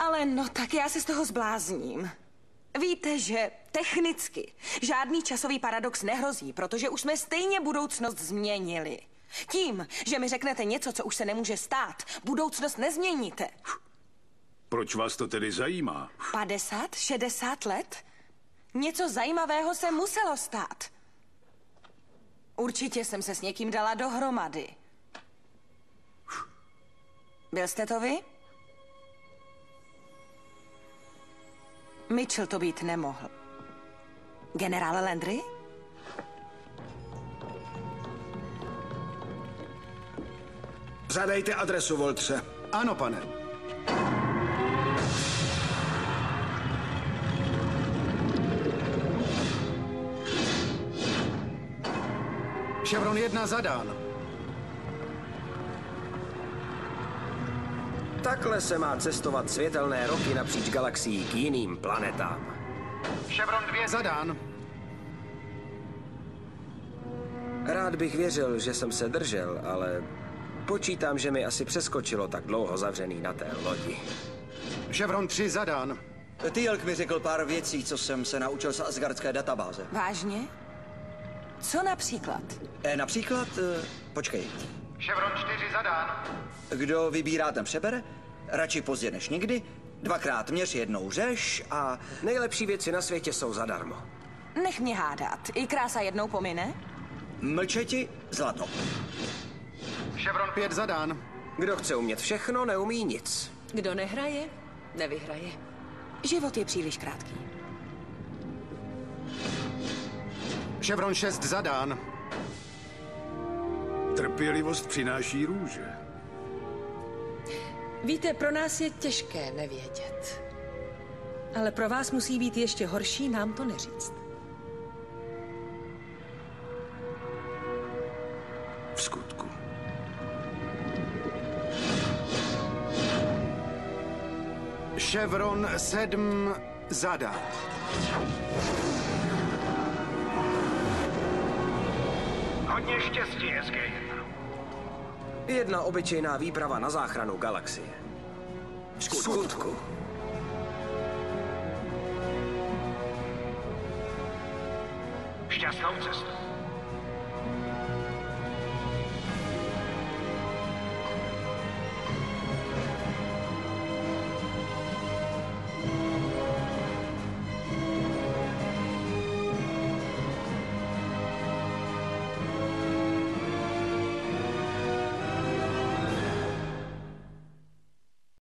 Ale no, tak já se z toho zblázním. Víte, že technicky žádný časový paradox nehrozí, protože už jsme stejně budoucnost změnili. Tím, že mi řeknete něco, co už se nemůže stát, budoucnost nezměníte. Proč vás to tedy zajímá? 50, 60 let? Něco zajímavého se muselo stát. Určitě jsem se s někým dala dohromady. Byl jste to vy? Mitchell to být nemohl. Generál Landry? Zadejte adresu, Voltře. Ano, pane. Chevron 1 zadán. Takhle se má cestovat světelné roky napříč galaxií k jiným planetám. Chevron 2 zadán. Rád bych věřil, že jsem se držel, ale počítám, že mi asi přeskočilo tak dlouho zavřený na té lodi. Chevron 3 zadán. Teal'c mi řekl pár věcí, co jsem se naučil z asgardské databáze. Vážně? Co například? Například, počkej. Chevron 4 zadán. Kdo vybírá, ten přebere? Radši pozdě než nikdy. 2krát měř, jednou řeš a... Nejlepší věci na světě jsou zadarmo. Nech mě hádat. I krása jednou pomine? Mlčeti, zlato. Chevron 5 zadán. Kdo chce umět všechno, neumí nic. Kdo nehraje, nevyhraje. Život je příliš krátký. Chevron 6 zadán. Trpělivost přináší růže. Víte, pro nás je těžké nevědět. Ale pro vás musí být ještě horší nám to neříct. V skutku. Chevron 7 zadán. Hodně štěstí, SG-1. Jedna obyčejná výprava na záchranu galaxie. V skutku. Šťastnou cestu.